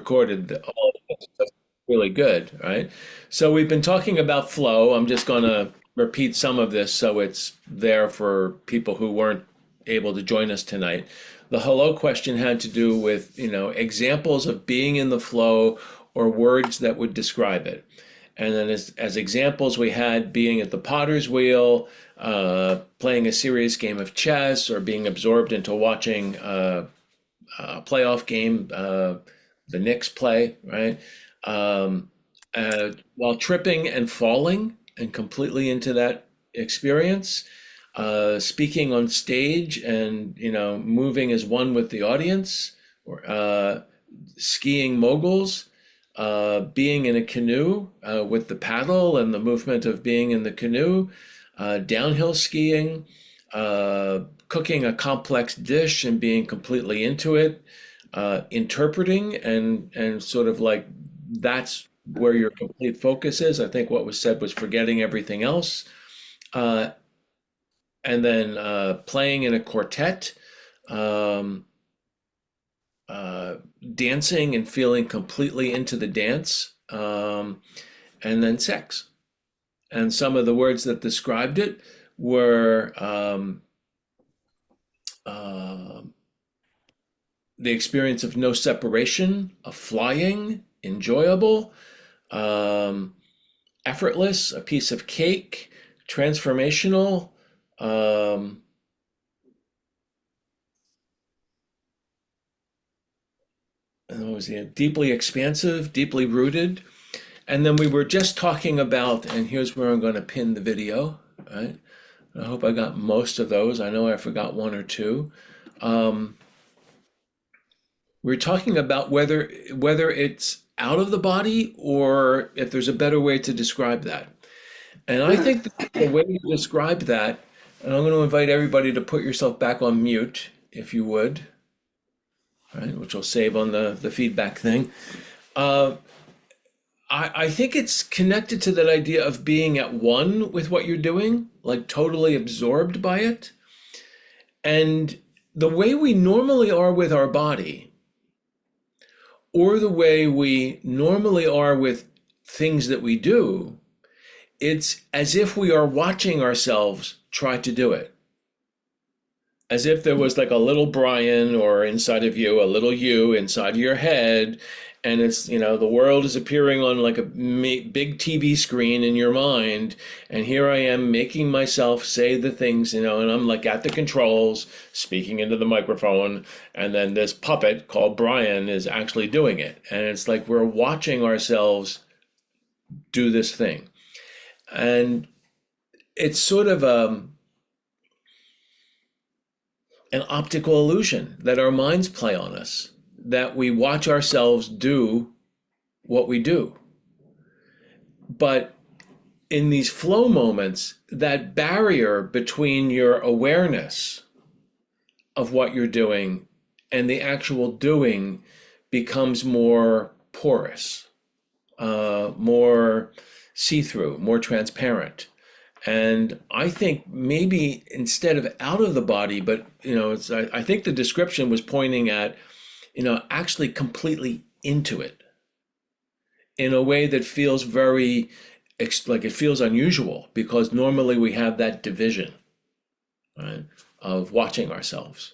recorded all of this stuff really good, right? So we've been talking about flow. I'm just going to repeat some of this so it's there for people who weren't able to join us tonight. The hello question had to do with, examples of being in the flow or words that would describe it. And then as examples, we had being at the potter's wheel, playing a serious game of chess, or being absorbed into watching playoff game, the Knicks play, right? Um, while tripping and falling and completely into that experience, speaking on stage and moving as one with the audience, or skiing moguls, being in a canoe with the paddle and the movement of being in the canoe, downhill skiing, cooking a complex dish and being completely into it, interpreting and sort of like that's where your complete focus is. I think what was said was forgetting everything else, uh, and then playing in a quartet, um, uh, dancing and feeling completely into the dance, and then sex. And some of the words that described it were uh, the experience of no separation, of flying, enjoyable, um, effortless, a piece of cake, transformational, um, and what was it? Deeply expansive, deeply rooted. And then we were just talking about, and here's where I'm going to pin the video, right? I hope I got most of those. I know I forgot one or two. Um, we're talking about whether it's out of the body or if there's a better way to describe that. And I think the way you describe that, and I'm going to invite everybody to put yourself back on mute, if you would, right, which will save on the feedback thing. Uh, I think it's connected to that idea of being at one with what you're doing, like totally absorbed by it. And the way we normally are with our body, or the way we normally are with things that we do, it's as if we are watching ourselves try to do it. As if there was like a little Brian or inside of you, a little you inside of your head, and it's, the world is appearing on like a big TV screen in your mind, and here I am making myself say the things, and I'm like at the controls, speaking into the microphone, and then this puppet called Brian is actually doing it. And it's like we're watching ourselves do this thing. And it's sort of an optical illusion that our minds play on us, that we watch ourselves do what we do. But in these flow moments, that barrier between your awareness of what you're doing and the actual doing becomes more porous, more see through, more transparent. And I think maybe instead of out of the body, but I think the description was pointing at, actually completely into it in a way that feels very, like it feels unusual because normally we have that division, right, of watching ourselves.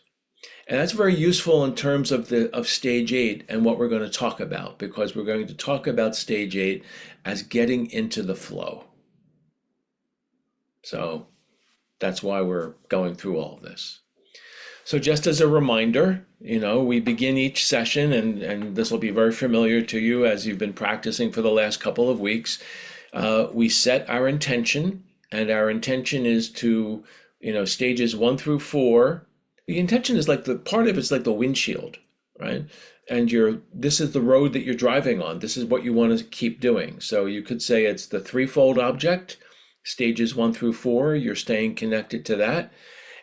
And that's very useful in terms of stage 8 and what we're going to talk about, because we're going to talk about stage 8 as getting into the flow. So that's why we're going through all of this. So just as a reminder, we begin each session, and this will be very familiar to you as you've been practicing for the last couple of weeks. We set our intention, and our intention is to, stages 1 through 4. The intention is like the part of it's like the windshield, right? And this is the road that you're driving on. This is what you want to keep doing. So you could say it's the threefold object. Stages 1 through 4, you're staying connected to that.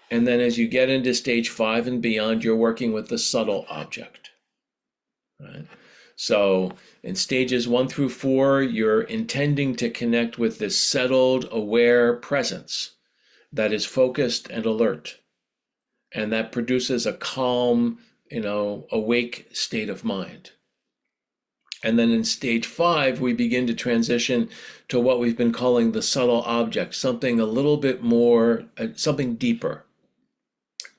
And then as you get into stage 5 and beyond, you're working with the subtle object, right? So in stages 1 through 4, you're intending to connect with this settled, aware presence that is focused and alert. And that produces a calm, awake state of mind. And then in stage 5, we begin to transition to what we've been calling the subtle object, something a little bit more, something deeper.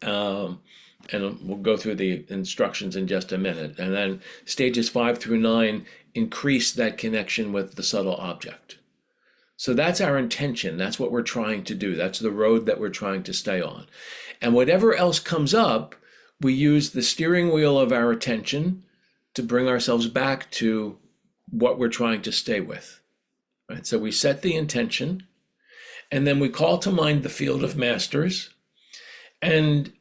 Um, and we'll go through the instructions in just a minute. And then stages 5 through 9 increase that connection with the subtle object. So that's our intention. That's what we're trying to do. That's the road that we're trying to stay on. And whatever else comes up, we use the steering wheel of our attention to bring ourselves back to what we're trying to stay with. Right? So we set the intention, and then we call to mind the field of masters. And,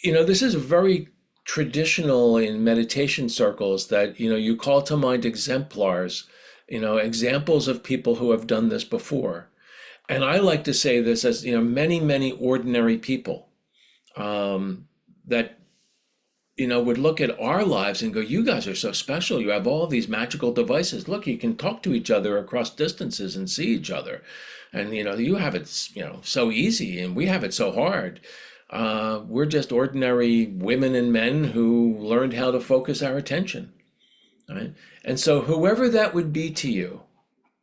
this is very traditional in meditation circles that, you call to mind exemplars, examples of people who have done this before. And I like to say this as, many, many ordinary people that would look at our lives and go, you guys are so special. You have all these magical devices. Look, you can talk to each other across distances and see each other. And, you have it, so easy, and we have it so hard. We're just ordinary women and men who learned how to focus our attention. Right? And so whoever that would be to you,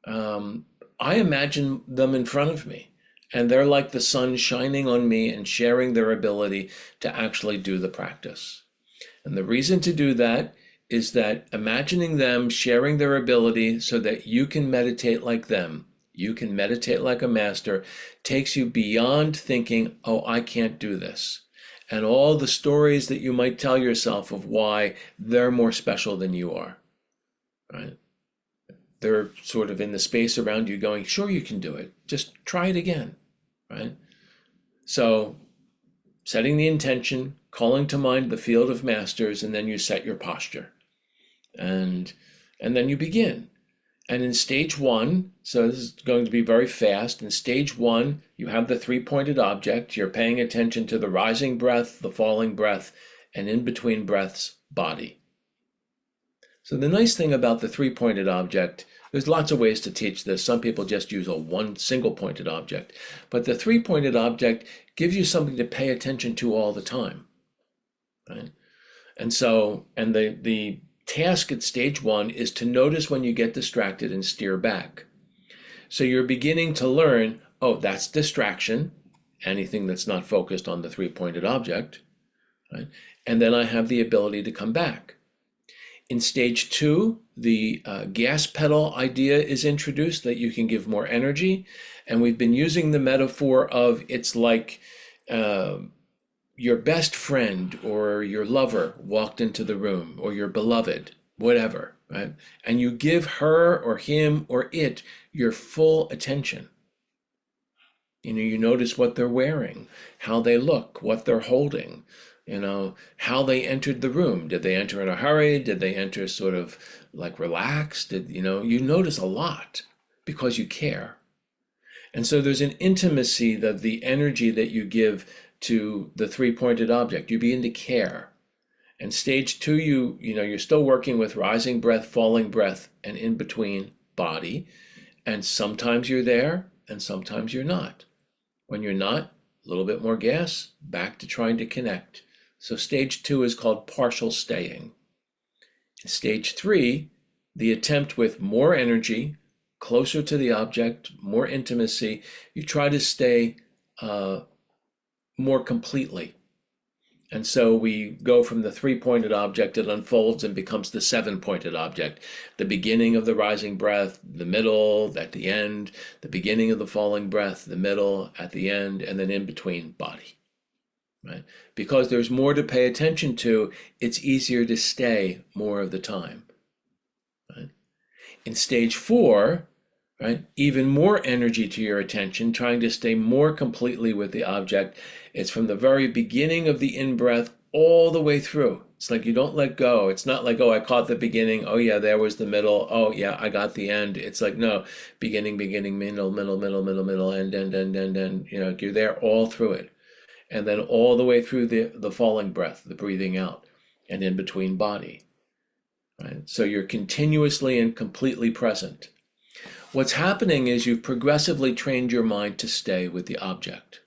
I imagine them in front of me. And they're like the sun shining on me and sharing their ability to actually do the practice. And the reason to do that is that imagining them sharing their ability so that you can meditate like them, you can meditate like a master, takes you beyond thinking, oh, I can't do this. And all the stories that you might tell yourself of why they're more special than you are, right? They're sort of in the space around you going, sure, you can do it. Just try it again, right? So setting the intention, calling to mind the field of masters, and then you set your posture. And then you begin. And in stage 1, so this is going to be very fast. In stage 1, you have the 3-pointed object. You're paying attention to the rising breath, the falling breath, and in between breaths, body. So the nice thing about the 3-pointed object, there's lots of ways to teach this. Some people just use one single pointed object. But the 3-pointed object gives you something to pay attention to all the time. Right? And so, the task at stage 1 is to notice when you get distracted and steer back. So you're beginning to learn, oh, that's distraction, anything that's not focused on the 3-pointed object. Right? And then I have the ability to come back. In stage 2, the gas pedal idea is introduced, that you can give more energy. And we've been using the metaphor of it's like your best friend or your lover walked into the room, or your beloved, whatever, right? And you give her or him or it your full attention. You notice what they're wearing, how they look, what they're holding, how they entered the room. Did they enter in a hurry? Did they enter sort of like relaxed? You notice a lot because you care. And so there's an intimacy of the energy that you give to the 3-pointed object. You begin to care. And stage 2, you're still working with rising breath, falling breath, and in between body. And sometimes you're there and sometimes you're not. When you're not, a little bit more gas, back to trying to connect. So stage 2 is called partial staying. In stage 3, the attempt with more energy, closer to the object, more intimacy, you try to stay more completely. And so we go from the 3-pointed object, it unfolds and becomes the 7-pointed object. The beginning of the rising breath, the middle, at the end, the beginning of the falling breath, the middle, at the end, and then in between body. Right? Because there's more to pay attention to, it's easier to stay more of the time. Right? In stage 4, right, even more energy to your attention, trying to stay more completely with the object. It's from the very beginning of the in-breath all the way through. It's like you don't let go. It's not like, oh, I caught the beginning. Oh, yeah, there was the middle. Oh, yeah, I got the end. It's like, no, beginning, middle, end. You're there all through it. And then all the way through the falling breath, the breathing out, and in between body. Right? So you're continuously and completely present. What's happening is you've progressively trained your mind to stay with the object.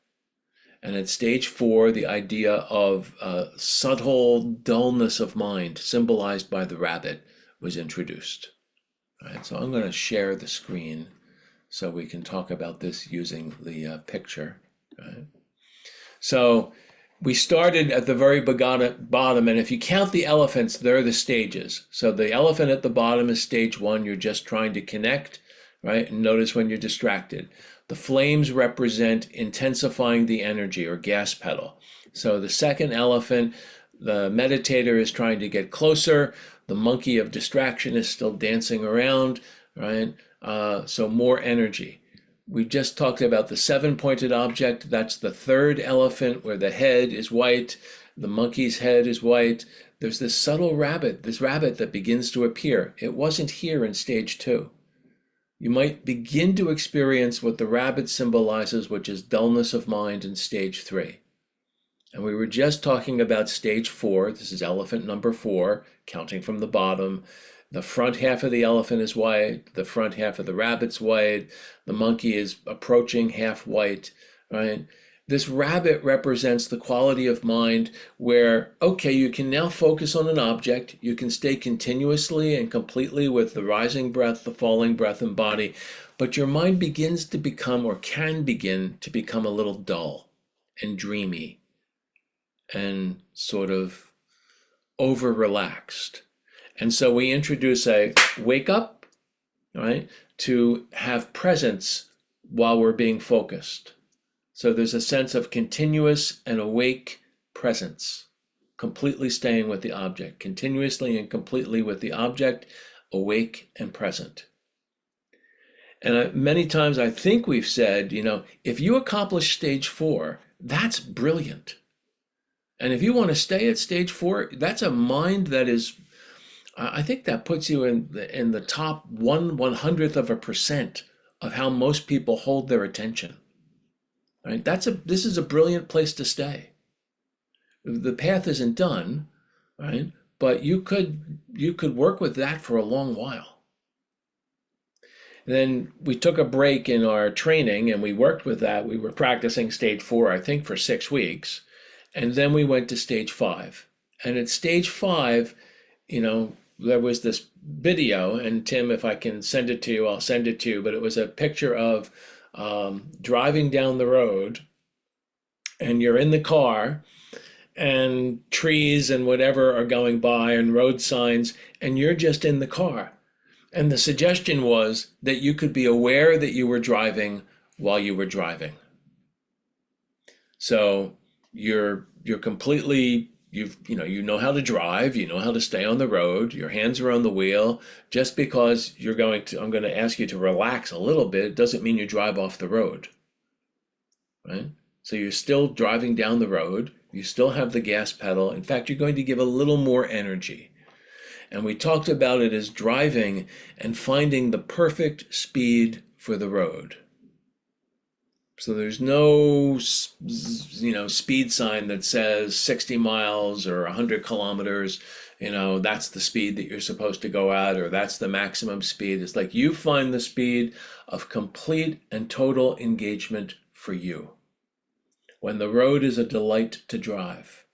And at stage 4, the idea of subtle dullness of mind, symbolized by the rabbit, was introduced. All right, so I'm going to share the screen so we can talk about this using the picture. Right? So we started at the very bottom, and if you count the elephants, they're the stages. So the elephant at the bottom is stage one. You're just trying to connect, right? And notice when you're distracted. The flames represent intensifying the energy or gas pedal. So the second elephant, the meditator is trying to get closer. The monkey of distraction is still dancing around, right? So more energy. We just talked about the seven-pointed object. That's the third elephant where the head is white, the monkey's head is white. There's this subtle rabbit, this rabbit that begins to appear. It wasn't here in stage two. You might begin to experience what the rabbit symbolizes, which is dullness of mind in stage three. And we were just talking about stage four. This is elephant number 4, counting from the bottom. The front half of the elephant is white. The front half of the rabbit's white. The monkey is approaching half white, right? This rabbit represents the quality of mind where, okay, you can now focus on an object. You can stay continuously and completely with the rising breath, the falling breath and body, but your mind begins to become, or can begin to become, a little dull and dreamy and sort of over relaxed. And so we introduce a wake up, right, to have presence while we're being focused. So there's a sense of continuous and awake presence, completely staying with the object, continuously and completely with the object, awake and present. And many times I think we've said, if you accomplish stage 4, that's brilliant. And if you want to stay at stage 4, that's a mind that is, I think that puts you in the top 1/100% of how most people hold their attention. Right? This is a brilliant place to stay. The path isn't done, right? But you could work with that for a long while. Then we took a break in our training and we worked with that. We were practicing stage 4, I think, for 6 weeks. And then we went to stage 5. And at stage 5, there was this video, and Tim, if I can send it to you, I'll send it to you, but it was a picture of driving down the road, and you're in the car, and trees and whatever are going by, and road signs, and you're just in the car. And the suggestion was that you could be aware that you were driving while you were driving. So you're completely, you know how to drive, you know how to stay on the road, your hands are on the wheel. Just because I'm going to ask you to relax a little bit, doesn't mean you drive off the road, right? So you're still driving down the road, you still have the gas pedal. In fact, you're going to give a little more energy. And we talked about it as driving and finding the perfect speed for the road. So there's no, speed sign that says 60 miles or 100 kilometers, that's the speed that you're supposed to go at, or that's the maximum speed. It's like you find the speed of complete and total engagement for you, when the road is a delight to drive.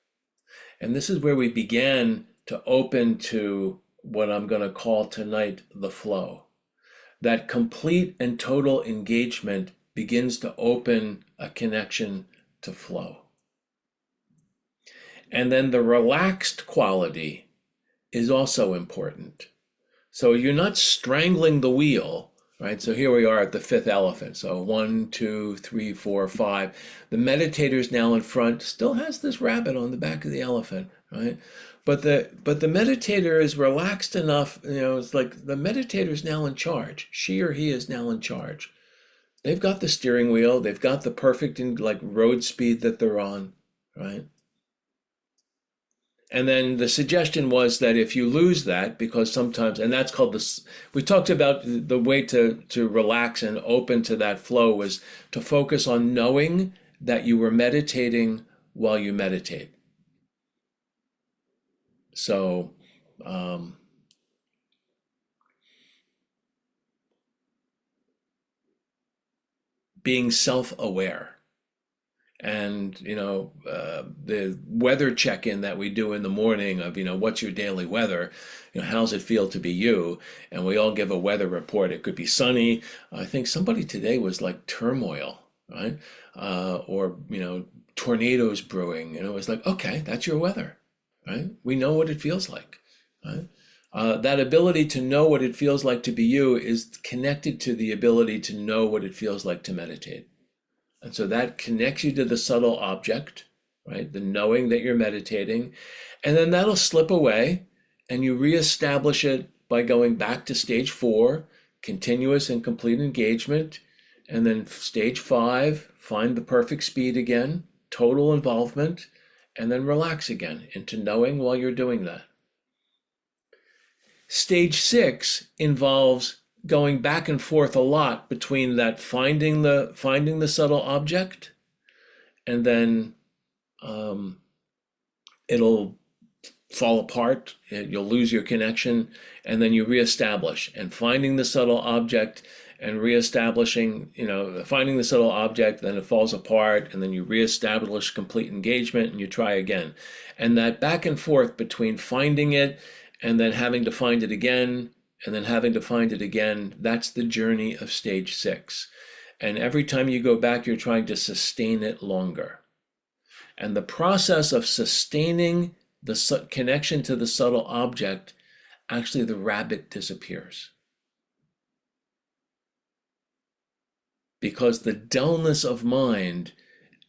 And this is where we began to open to what I'm going to call tonight the flow. That complete and total engagement begins to open a connection to flow. And then the relaxed quality is also important. So you're not strangling the wheel, right? So here we are at the 5th elephant. So 1, 2, 3, 4, 5. The meditator's now in front, still has this rabbit on the back of the elephant, right? But the meditator is relaxed enough, it's like the meditator's now in charge. She or he is now in charge. They've got the steering wheel, they've got the perfect road speed that they're on, right? And then the suggestion was that if you lose that, because sometimes, and that's called we talked about the way to relax and open to that flow was to focus on knowing that you were meditating while you meditate. So, being self-aware. And the weather check-in that we do in the morning of what's your daily weather, how's it feel to be you, and we all give a weather report. It could be sunny. I think somebody today was like turmoil, right? Or tornadoes brewing, and it was like, okay, that's your weather, right? We know what it feels like, right? That ability to know what it feels like to be you is connected to the ability to know what it feels like to meditate. And so that connects you to the subtle object, right? The knowing that you're meditating. And then that'll slip away and you reestablish it by going back to stage 4, continuous and complete engagement. And then stage 5, find the perfect speed again, total involvement, and then relax again into knowing while you're doing that. Stage 6 involves going back and forth a lot between that finding the subtle object, and then it'll fall apart, you'll lose your connection, and then you reestablish, and finding the subtle object and reestablishing, finding the subtle object, then it falls apart, and then you reestablish complete engagement and you try again. And that back and forth between finding it and then having to find it again and then having to find it again, that's the journey of stage 6. And every time you go back, you're trying to sustain it longer. And the process of sustaining the connection to the subtle object, actually the rabbit disappears. Because the dullness of mind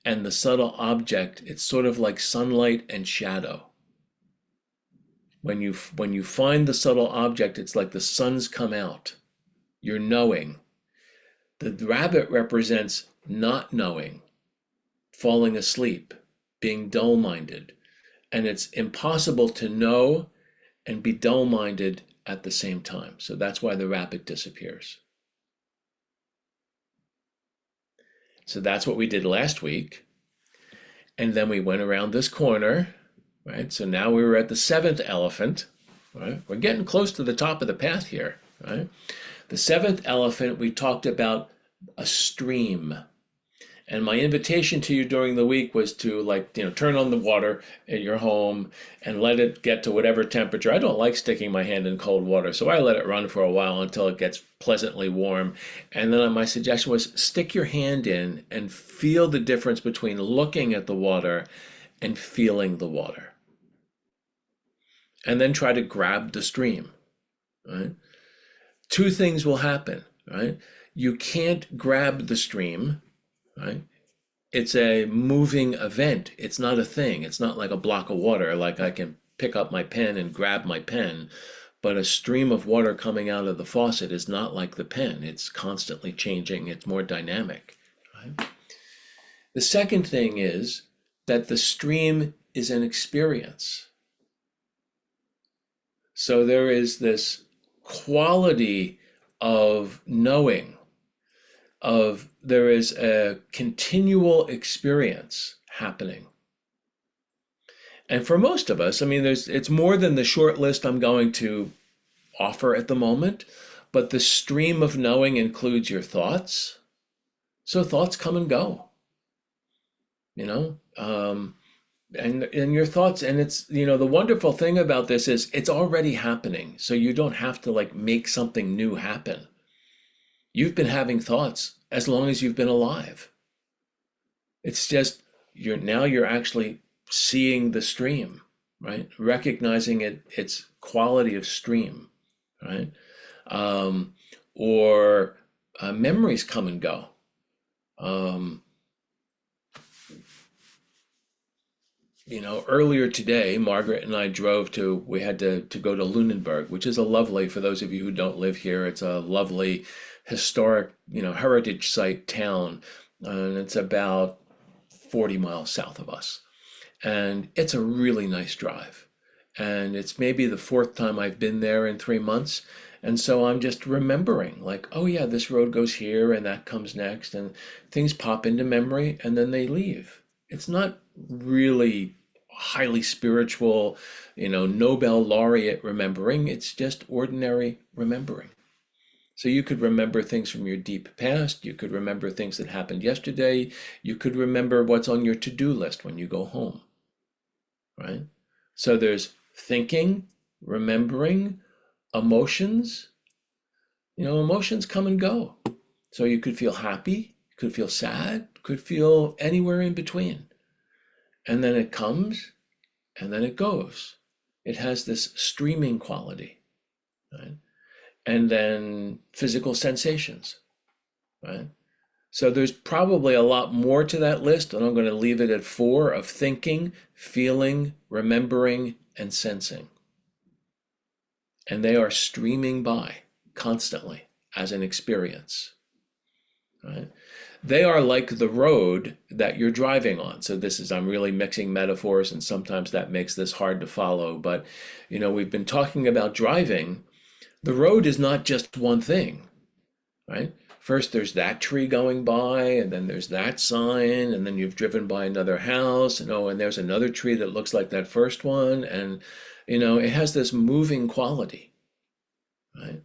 and the subtle object, it's sort of like sunlight and shadow. When you find the subtle object, it's like the sun's come out. You're knowing. The rabbit represents not knowing, falling asleep, being dull-minded. And it's impossible to know and be dull-minded at the same time. So that's why the rabbit disappears. So that's what we did last week. And then we went around this corner, right? So now we were at the 7th elephant, right? We're getting close to the top of the path here, right? The 7th elephant, we talked about a stream. And my invitation to you during the week was to turn on the water at your home and let it get to whatever temperature. I don't like sticking my hand in cold water, so I let it run for a while until it gets pleasantly warm. And then my suggestion was stick your hand in and feel the difference between looking at the water and feeling the water. And then try to grab the stream, right? 2 things will happen, right? You can't grab the stream, right? It's a moving event. It's not a thing. It's not like a block of water, like I can pick up my pen and grab my pen. But a stream of water coming out of the faucet is not like the pen. It's constantly changing. It's more dynamic, right? The second thing is that the stream is an experience. So there is this quality of knowing, there is a continual experience happening. And for most of us, it's more than the short list I'm going to offer at the moment, but the stream of knowing includes your thoughts. So thoughts come and go, and your thoughts, and it's, the wonderful thing about this is it's already happening. So you don't have to make something new happen. You've been having thoughts as long as you've been alive. It's just you're actually seeing the stream, right? Recognizing its quality of stream, right? Or memories come and go. Earlier today, Margaret and I we had to go to Lunenburg, which is for those of you who don't live here, it's a lovely historic, heritage site town. And it's about 40 miles south of us. And it's a really nice drive. And it's maybe the 4th time I've been there in 3 months. And so I'm just remembering oh yeah, this road goes here and that comes next, and things pop into memory and then they leave. It's not really highly spiritual, Nobel laureate remembering. It's just ordinary remembering. So you could remember things from your deep past. You could remember things that happened yesterday. You could remember what's on your to-do list when you go home, right? So there's thinking, remembering, emotions. Emotions come and go. So you could feel happy, you could feel sad, could feel anywhere in between. And then it comes and then it goes. It has this streaming quality, right? And then physical sensations, right? So there's probably a lot more to that list, and I'm going to leave it at 4 of thinking, feeling, remembering, and sensing. And they are streaming by constantly as an experience, right? They are like the road that you're driving on. So I'm really mixing metaphors, and sometimes that makes this hard to follow. But, we've been talking about driving. The road is not just one thing, right? First, there's that tree going by, and then there's that sign, and then you've driven by another house, and there's another tree that looks like that first one. And, it has this moving quality, right?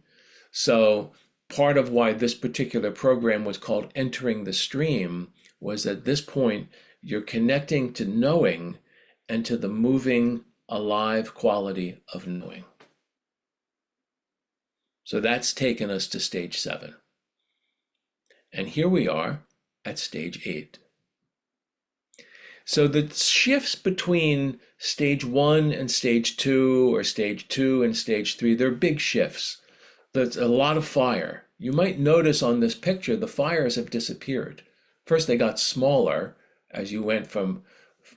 So part of why this particular program was called Entering the Stream was at this point, you're connecting to knowing and to the moving, alive quality of knowing. So that's taken us to stage 7. And here we are at stage 8. So the shifts between stage 1 and stage 2, or stage 2 and stage 3, they're big shifts. There's a lot of fire. You might notice on this picture, the fires have disappeared. First, they got smaller as you went from,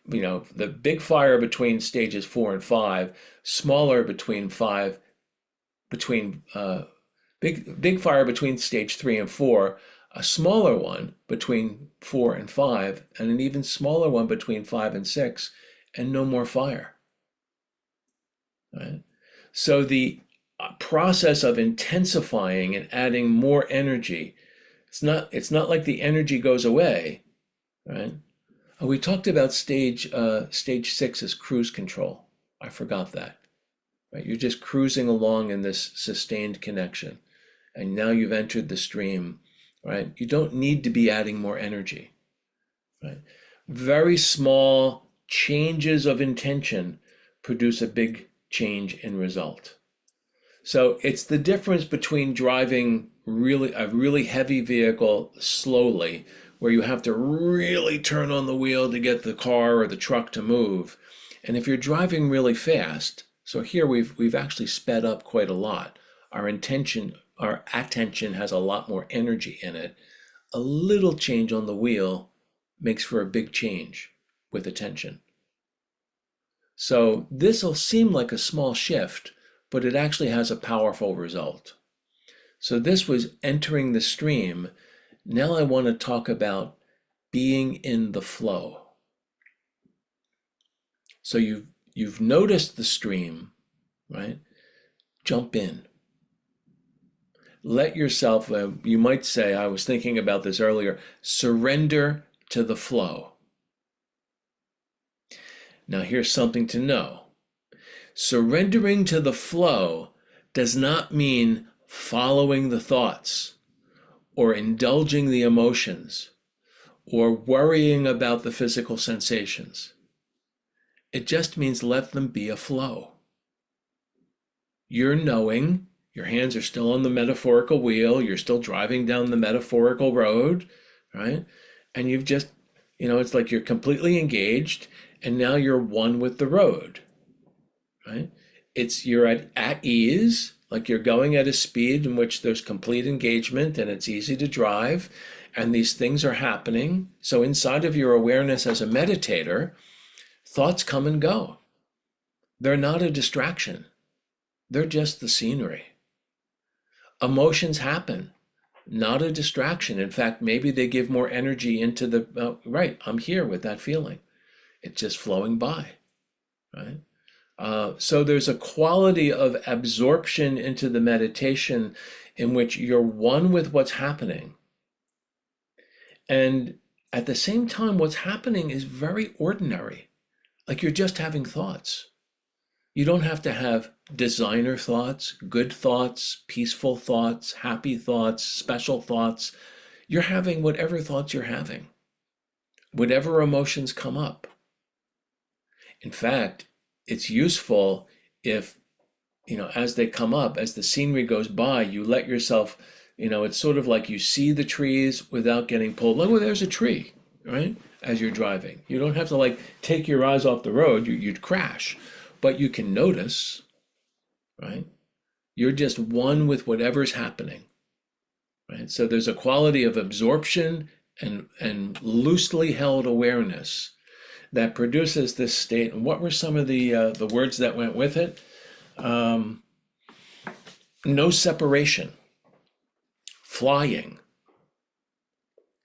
the big fire between stages 4 and 5, smaller between big fire between stage 3 and 4, a smaller one between 4 and 5, and an even smaller one between 5 and 6, and no more fire. Right? So the process of intensifying and adding more energy, it's not like the energy goes away, right? Oh, we talked about stage 6 as cruise control. I forgot that. Right? You're just cruising along in this sustained connection, and now you've entered the stream, right? You don't need to be adding more energy, right? Very small changes of intention produce a big change in result. So it's the difference between driving a really heavy vehicle slowly, where you have to really turn on the wheel to get the car or the truck to move. And if you're driving really fast, so here we've actually sped up quite a lot. Our attention has a lot more energy in it. A little change on the wheel makes for a big change with attention. So this will seem like a small shift, but it actually has a powerful result. So this was entering the stream. Now I want to talk about being in the flow. So you've noticed the stream, right? Jump in. Let yourself, you might say, I was thinking about this earlier, surrender to the flow. Now here's something to know. Surrendering to the flow does not mean following the thoughts or indulging the emotions or worrying about the physical sensations. It just means let them be a flow. You're knowing, your hands are still on the metaphorical wheel, you're still driving down the metaphorical road, right? And you've just, it's like you're completely engaged, and now you're one with the road, right? You're at ease, like you're going at a speed in which there's complete engagement and it's easy to drive, and these things are happening. So inside of your awareness as a meditator, thoughts come and go. They're not a distraction. They're just the scenery. Emotions happen, not a distraction. In fact, maybe they give more energy into right, I'm here with that feeling. It's just flowing by, right? So there's a quality of absorption into the meditation in which you're one with what's happening. And at the same time, what's happening is very ordinary. Like you're just having thoughts. You don't have to have designer thoughts, good thoughts, peaceful thoughts, happy thoughts, special thoughts. You're having whatever thoughts you're having, whatever emotions come up. In fact, it's useful if, as they come up, as the scenery goes by, you let yourself, it's sort of like you see the trees without getting pulled. Like, oh, there's a tree, right? As you're driving. You don't have to like take your eyes off the road, you'd crash. But you can notice, right? You're just one with whatever's happening, right? So there's a quality of absorption and loosely held awareness that produces this state. And what were some of the words that went with it? No separation, flying,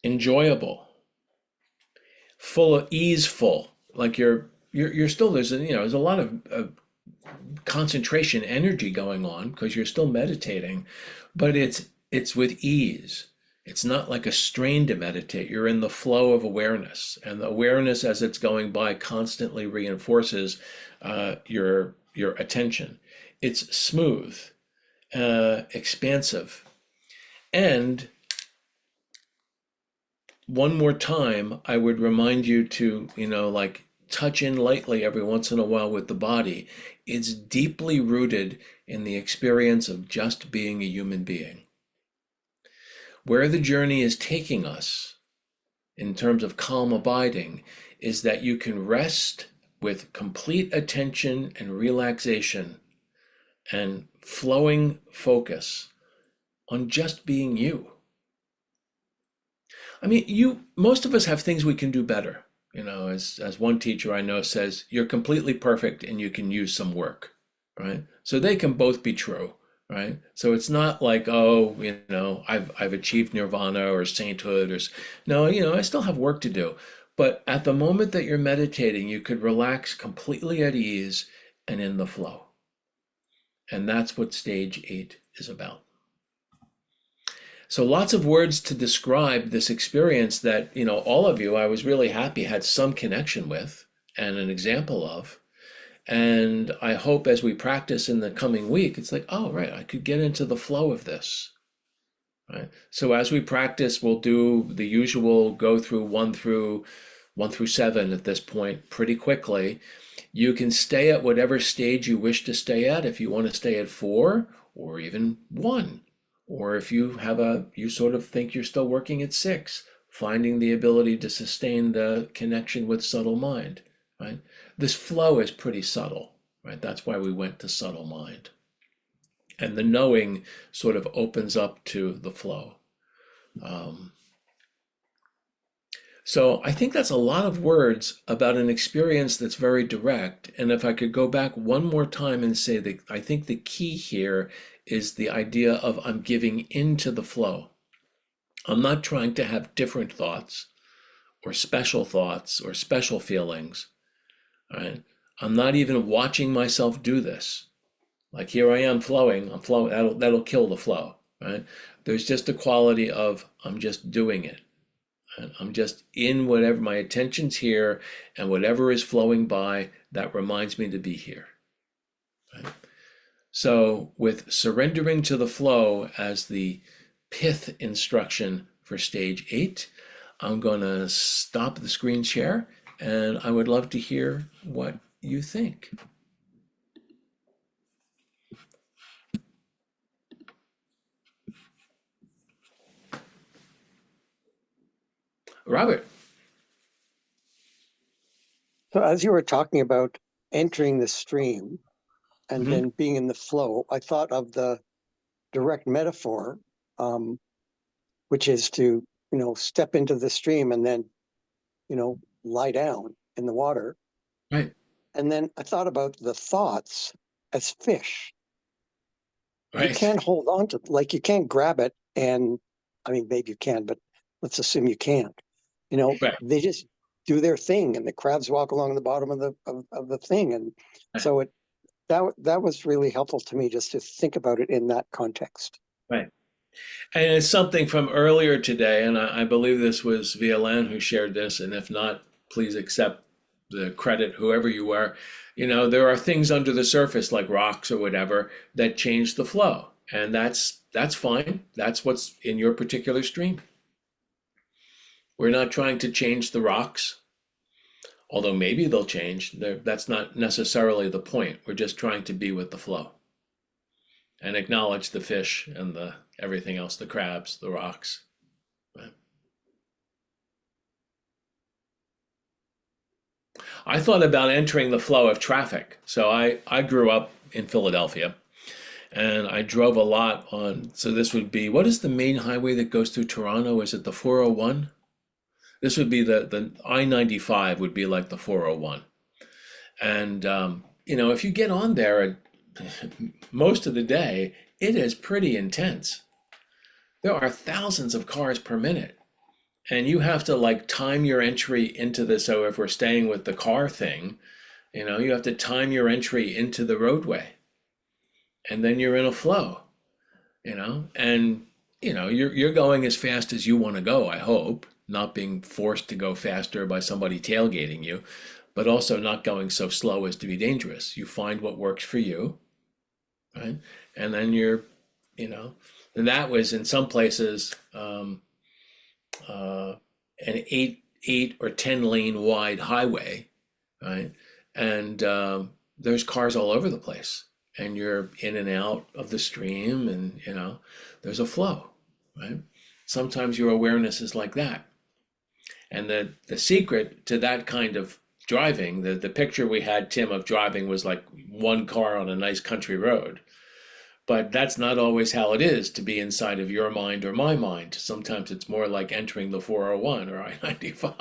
enjoyable, full of easeful. Like you're still there's a lot of concentration, energy going on because you're still meditating, but it's with ease. It's not like a strain to meditate. You're in the flow of awareness, and the awareness as it's going by constantly reinforces your attention. It's smooth, expansive, and one more time, I would remind you to, like touch in lightly every once in a while with the body. It's deeply rooted in the experience of just being a human being. Where the journey is taking us in terms of calm abiding is that you can rest with complete attention and relaxation and flowing focus on just being you. I mean, most of us have things we can do better. As one teacher I know says, you're completely perfect and you can use some work, right? So they can both be true, right? So it's not like, oh, I've achieved nirvana or sainthood no, I still have work to do. But at the moment that you're meditating, you could relax completely at ease and in the flow. And that's what stage 8 is about. So lots of words to describe this experience that, all of you, I was really happy had some connection with and an example of. And I hope as we practice in the coming week, it's like, oh, right, I could get into the flow of this, right? So as we practice, we'll do the usual go through 1 through 7 at this point pretty quickly. You can stay at whatever stage you wish to stay at. If you want to stay at 4 or even 1. Or if you sort of think you're still working at 6, finding the ability to sustain the connection with subtle mind, right? This flow is pretty subtle, right? That's why we went to subtle mind. And the knowing sort of opens up to the flow. So I think that's a lot of words about an experience that's very direct. And if I could go back one more time and say that I think the key here is the idea of I'm giving into the flow. I'm not trying to have different thoughts or special feelings. Right? I'm not even watching myself do this. Like here I am flowing, I'm flowing, that'll kill the flow, right? There's just a quality of I'm just doing it. And I'm just in whatever, my attention's here, and whatever is flowing by, that reminds me to be here. Right? So with surrendering to the flow as the pith instruction for stage 8, I'm going to stop the screen share, and I would love to hear what you think. Robert. So as you were talking about entering the stream and Mhm. then being in the flow, I thought of the direct metaphor, which is to, step into the stream and then, lie down in the water. Right, And then I thought about the thoughts as fish. You right, can't hold on to, like, you can't grab it. And I mean, maybe you can, but let's assume you can't. right, They just do their thing, and the crabs walk along the bottom of the thing. And right, so that was really helpful to me, just to think about it in that context. right. And it's something from earlier today, and I believe this was Violain who shared this, and if not, please accept the credit whoever you were. There are things under the surface like rocks or whatever that change the flow, and that's fine. That's what's in your particular stream. We're not trying to change the rocks, although maybe they'll change. That's not necessarily the point. We're just trying to be with the flow and acknowledge the fish and the everything else, the crabs, the rocks. Right? I thought about entering the flow of traffic. So I grew up in Philadelphia and I drove a lot on. So this would be, what is the main highway that goes through Toronto? Is it the 401? This would be the I-95 would be like the 401. And, if you get on there most of the day, it is pretty intense. There are thousands of cars per minute. And you have to like time your entry into the, so if we're staying with the car thing, you have to time your entry into the roadway. And then you're in a flow, and you're going as fast as you want to go, I hope, not being forced to go faster by somebody tailgating you, but also not going so slow as to be dangerous. You find what works for you, right? And then and that was in some places an eight or 10 lane wide highway, right? And there's cars all over the place, and you're in and out of the stream, and there's a flow, right? Sometimes your awareness is like that. And the secret to that kind of driving, the picture we had, Tim, of driving was like one car on a nice country road. But that's not always how it is to be inside of your mind or my mind. Sometimes it's more like entering the 401 or I-95.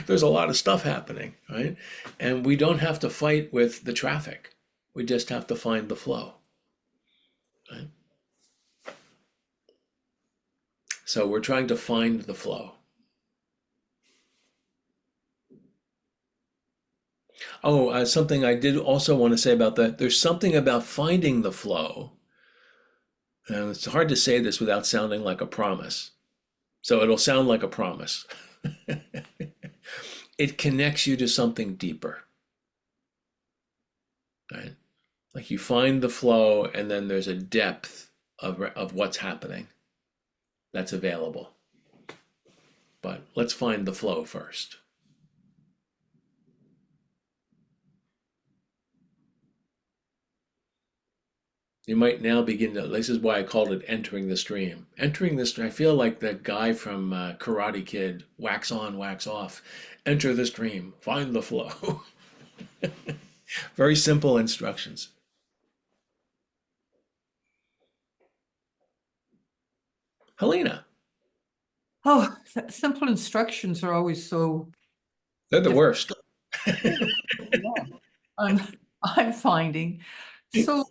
There's a lot of stuff happening, right? And we don't have to fight with the traffic. We just have to find the flow, right? So we're trying to find the flow. Oh, something I did also want to say about that. There's something about finding the flow. And it's hard to say this without sounding like a promise. So it'll sound like a promise. It connects you to something deeper, right? Like you find the flow, and then there's a depth of what's happening that's available. But let's find the flow first. You might now begin to, this is why I called it entering the stream. Entering the stream, I feel like that guy from Karate Kid, wax on, wax off. Enter the stream, find the flow. Very simple instructions. Helena, Oh, simple instructions are always so they're the difficult. worst. Yeah, I'm I'm finding. So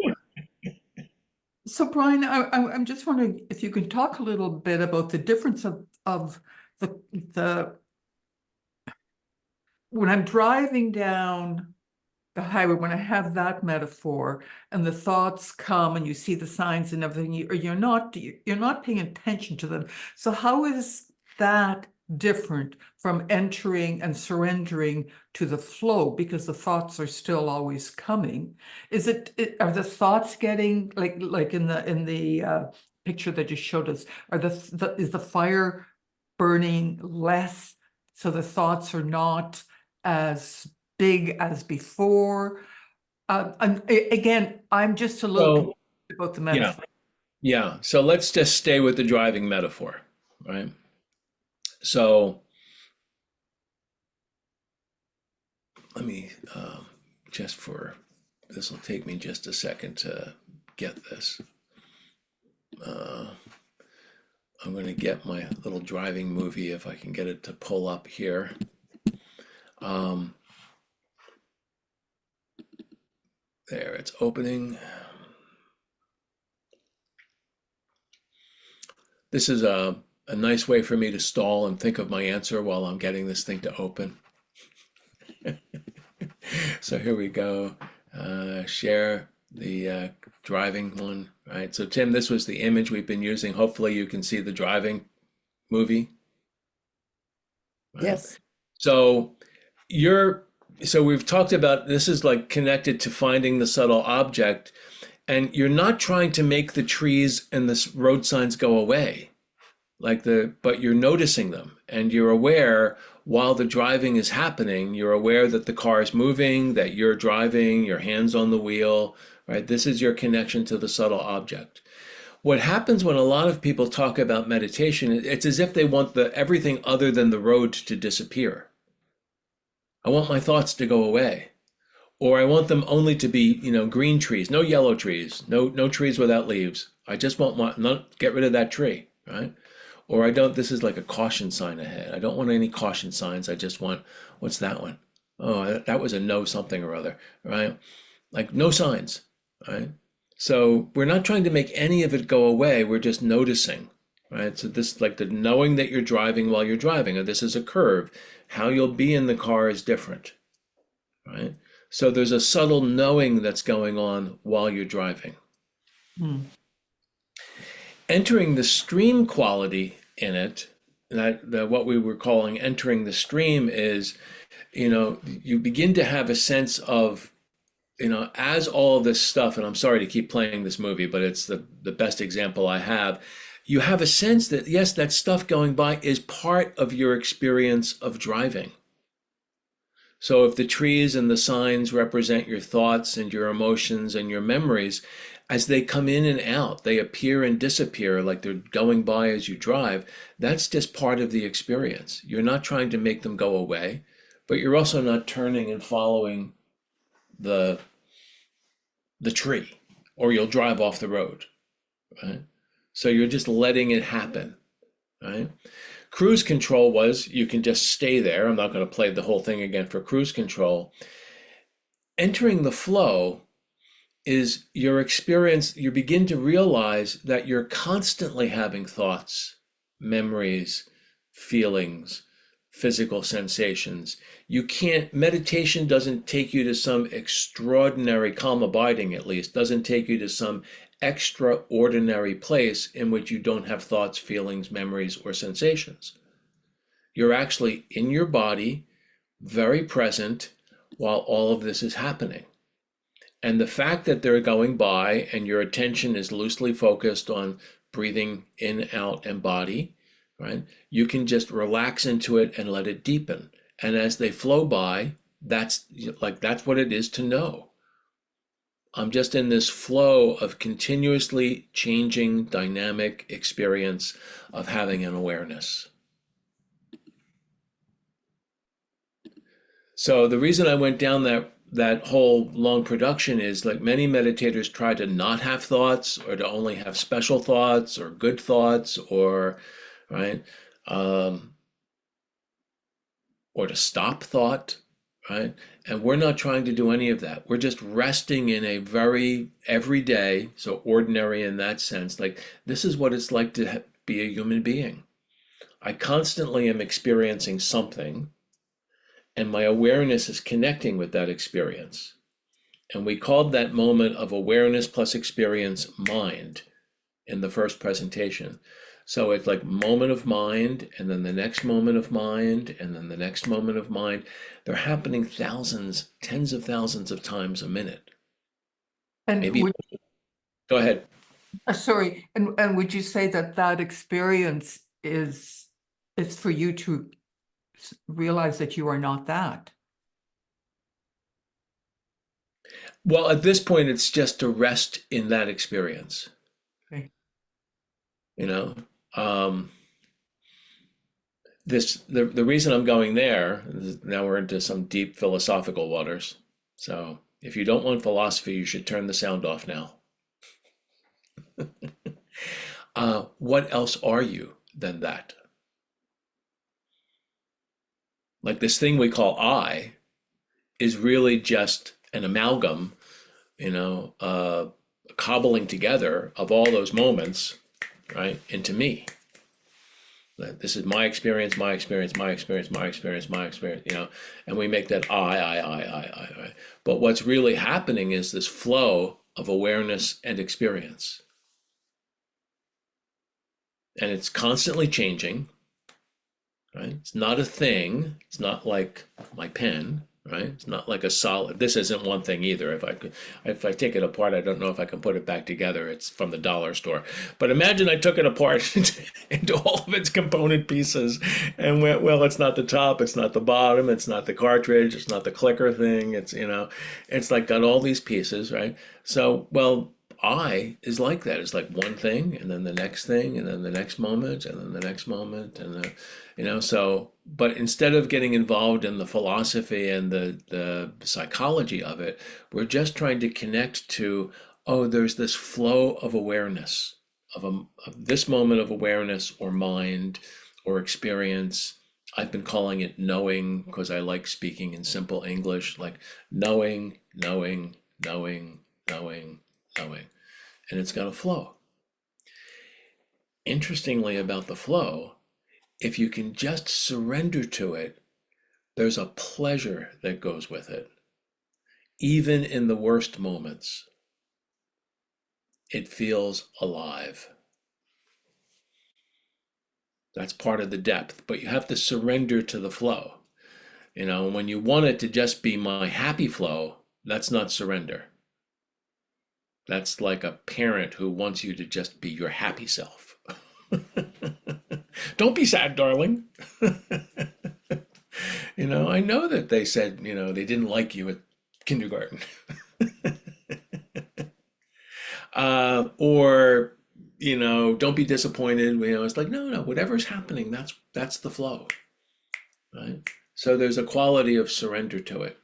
so Brian, I'm just wondering if you could talk a little bit about the difference of the when I'm driving down the highway, when I have that metaphor and the thoughts come and you see the signs and everything, you're not paying attention to them. So how is that different from entering and surrendering to the flow, because the thoughts are still always coming? Are the thoughts getting like in the picture that you showed us, is the fire burning less, so the thoughts are not as big as before? Again, I'm just a little So, confused about the yeah, metaphor. yeah. So let's just stay with the driving metaphor, right? So let me, just for, this will take me just a second to get this. I'm going to get my little driving movie if I can get it to pull up here. Um, there, it's opening. This is a nice way for me to stall and think of my answer while I'm getting this thing to open. So here we go. Share the driving one, right? So Tim, this was the image we've been using. Hopefully you can see the driving movie, right? Yes. So you're So we've talked about this is like connected to finding the subtle object, and you're not trying to make the trees and the road signs go away, but you're noticing them and you're aware while the driving is happening, you're aware that the car is moving, that you're driving, your hands on the wheel, right? This is your connection to the subtle object. What happens when a lot of people talk about meditation, it's as if they want everything other than the road to disappear. I want my thoughts to go away. Or I want them only to be, green trees, no yellow trees, no trees without leaves. I just not get rid of that tree, right? Or I don't, this is like a caution sign ahead. I don't want any caution signs. I just want, what's that one? Oh, that was a no something or other, right? Like no signs, right? So we're not trying to make any of it go away. We're just noticing, right? So this, like the knowing that you're driving while you're driving, or this is a curve. How you'll be in the car is different, right? So there's a subtle knowing that's going on while you're driving. Hmm. Entering the stream quality in it, that what we were calling entering the stream is, you begin to have a sense of, as all of this stuff, and I'm sorry to keep playing this movie, but it's the best example I have. You have a sense that, yes, that stuff going by is part of your experience of driving. So if the trees and the signs represent your thoughts and your emotions and your memories, as they come in and out, they appear and disappear like they're going by as you drive, that's just part of the experience. You're not trying to make them go away, but you're also not turning and following the tree, or you'll drive off the road, right? So you're just letting it happen, right? Cruise control was you can just stay there. I'm not going to play the whole thing again for cruise control. Entering the flow is your experience. You begin to realize that you're constantly having thoughts, memories, feelings, physical sensations. Meditation doesn't take you to some extraordinary, calm abiding at least, doesn't take you to some extraordinary place in which you don't have thoughts, feelings, memories, or sensations. You're actually in your body, very present while all of this is happening. And the fact that they're going by and your attention is loosely focused on breathing in, out, and body, right? You can just relax into it and let it deepen. And as they flow by, that's what it is to know. I'm just in this flow of continuously changing dynamic experience of having an awareness. So the reason I went down that whole long production is like many meditators try to not have thoughts or to only have special thoughts or good thoughts or right or to stop thought, right? And we're not trying to do any of that. We're just resting in a very everyday, so ordinary in that sense. Like this is what it's like to be a human being. I constantly am experiencing something, and my awareness is connecting with that experience. And we called that moment of awareness plus experience mind in the first presentation. So it's like moment of mind, and then the next moment of mind, and then the next moment of mind. They're happening thousands, tens of thousands of times a minute. And Maybe, would, go ahead. sorry, and would you say that that experience is for you to realize that you are not that? Well, at this point, it's just to rest in that experience, Okay. you know? Um, the reason I'm going there, now we're into some deep philosophical waters. So if you don't want philosophy, you should turn the sound off now. What else are you than that? Like this thing we call I is really just an amalgam, cobbling together of all those moments, right, into me. This is my experience, my experience, my experience, my experience, my experience, and we make that I. But what's really happening is this flow of awareness and experience. And it's constantly changing, right? It's not a thing. It's not like my pen, right? It's not like a solid. This isn't one thing either. If I take it apart, I don't know if I can put it back together. It's from the dollar store. But imagine I took it apart into all of its component pieces and went, well, it's not the top, it's not the bottom, it's not the cartridge, it's not the clicker thing. It's, it's like got all these pieces, right? So, well, I is like that. It's like one thing, and then the next thing, and then the next moment, and then the next moment, and so. But instead of getting involved in the philosophy and the psychology of it, we're just trying to connect to, oh, there's this flow of awareness of this moment of awareness or mind or experience. I've been calling it knowing because I like speaking in simple English, like knowing, knowing, knowing, knowing, knowing, and it's got a flow. Interestingly about the flow, if you can just surrender to it, there's a pleasure that goes with it. Even in the worst moments, it feels alive. That's part of the depth, but you have to surrender to the flow. When you want it to just be my happy flow, that's not surrender. That's like a parent who wants you to just be your happy self. Don't be sad, darling. I know that they said, they didn't like you at kindergarten. Or, don't be disappointed. It's like, no, whatever's happening, that's the flow, right? So there's a quality of surrender to it.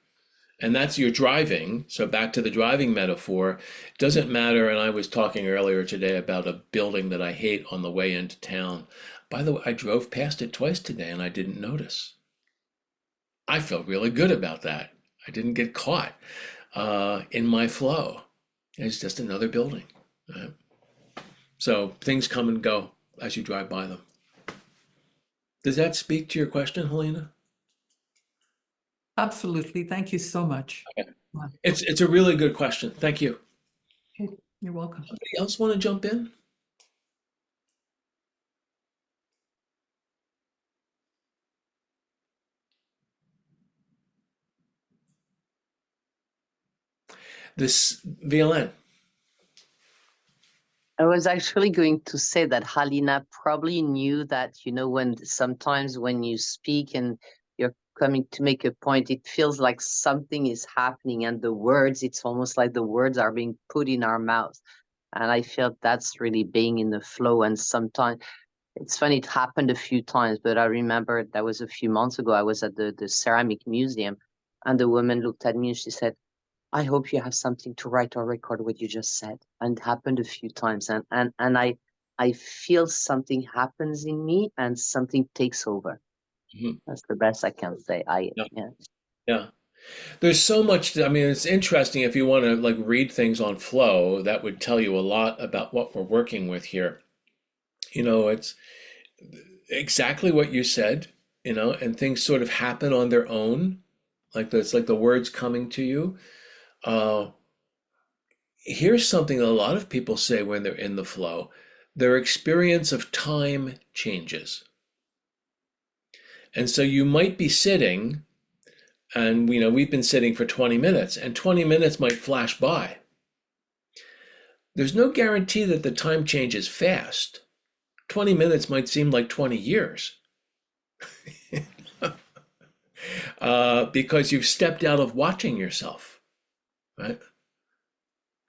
And that's your driving. So back to the driving metaphor, it doesn't matter. And I was talking earlier today about a building that I hate on the way into town. By the way, I drove past it twice today and I didn't notice. I felt really good about that. I didn't get caught in my flow. It's just another building. Right? So things come and go as you drive by them. Does that speak to your question, Helena? Absolutely. Thank you so much. Okay. It's a really good question. Thank you. Okay, you're welcome. Somebody else want to jump in? This VLN. I was actually going to say that Halina probably knew that, when sometimes when you speak and you're coming to make a point, it feels like something is happening and it's almost like the words are being put in our mouth. And I felt that's really being in the flow. And sometimes it's funny, it happened a few times, but I remember that was a few months ago. I was at the ceramic museum and the woman looked at me and she said, I hope you have something to write or record what you just said. And it happened a few times. And I feel something happens in me and something takes over. Mhm. That's the best I can say. Yeah. Yeah. There's so much, it's interesting if you want to like read things on flow, that would tell you a lot about what we're working with here. It's exactly what you said, and things sort of happen on their own. It's like the words coming to you. Here's something that a lot of people say when they're in the flow. Their experience of time changes. And so you might be sitting and we've been sitting for 20 minutes and 20 minutes might flash by. There's no guarantee that the time changes fast. 20 minutes might seem like 20 years. Because you've stepped out of watching yourself, right?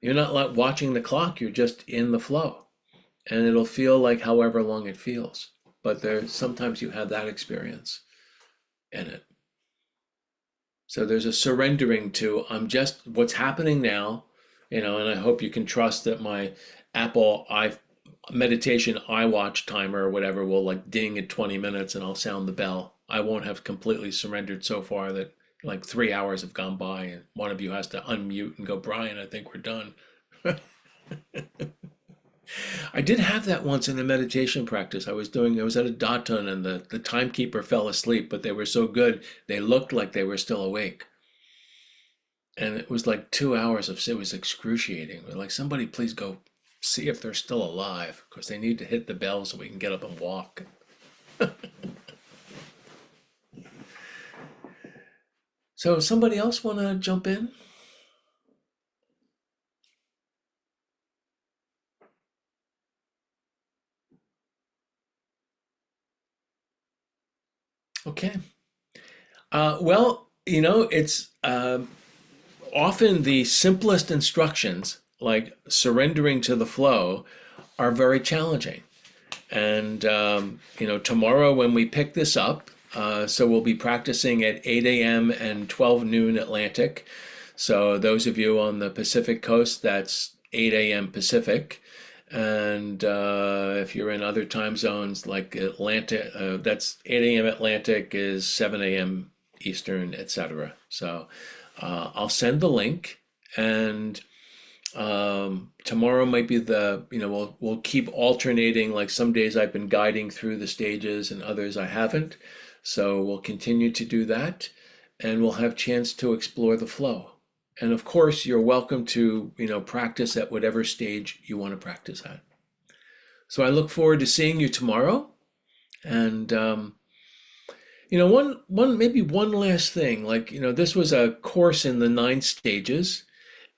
You're not like watching the clock, you're just in the flow. And it'll feel like however long it feels. But sometimes you have that experience in it. So there's a surrendering to, I'm just what's happening now, and I hope you can trust that my Apple meditation iWatch timer or whatever will like ding at 20 minutes and I'll sound the bell. I won't have completely surrendered so far that like 3 hours have gone by and one of you has to unmute and go, Brian, I think we're done. I did have that once in a meditation practice. I was at a daton and the timekeeper fell asleep, but they were so good, they looked like they were still awake. And it was like 2 hours it was excruciating. We're like, somebody please go see if they're still alive, because they need to hit the bell so we can get up and walk. So somebody else want to jump in? Okay. Well, it's often the simplest instructions, like surrendering to the flow, are very challenging. And, tomorrow when we pick this up, so we'll be practicing at 8 a.m. and 12 noon Atlantic. So those of you on the Pacific coast, that's 8 a.m. Pacific. And if you're in other time zones like Atlanta, that's 8 a.m. Atlantic is 7 a.m. Eastern, etc. So I'll send the link, and tomorrow might be we'll keep alternating. Like some days I've been guiding through the stages, and others I haven't. So we'll continue to do that, and we'll have chance to explore the flow. And of course, you're welcome to, practice at whatever stage you want to practice at. So I look forward to seeing you tomorrow. And, maybe one last thing, like, this was a course in the 9 stages,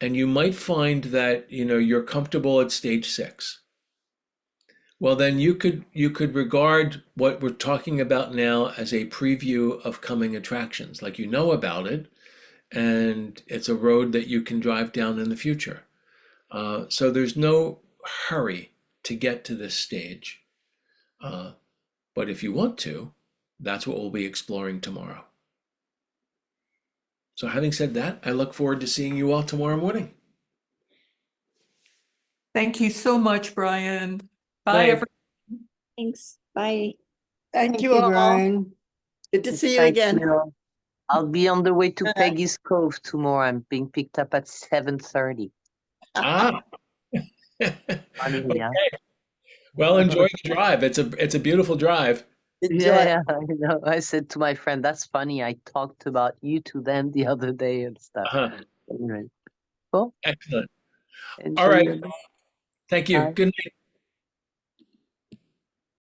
and you might find that, you're comfortable at stage 6. Well, then you could regard what we're talking about now as a preview of coming attractions, like about it, and it's a road that you can drive down in the future. So there's no hurry to get to this stage. But if you want to, that's what we'll be exploring tomorrow. So having said that, I look forward to seeing you all tomorrow morning. Thank you so much, Brian. Bye, Bye. everyone. Thanks. Bye. Thank you all. Brian. Good to see you Thank again. you. I'll be on the way to Peggy's Cove tomorrow. I'm being picked up at 7:30. Ah. Funny, yeah. Well, enjoy the drive. It's a beautiful drive. Enjoy. Yeah, I know. I said to my friend, that's funny. I talked about you to them the other day and stuff. Anyway, cool. Excellent. Enjoy All right. your day. Thank you. Bye. Good night.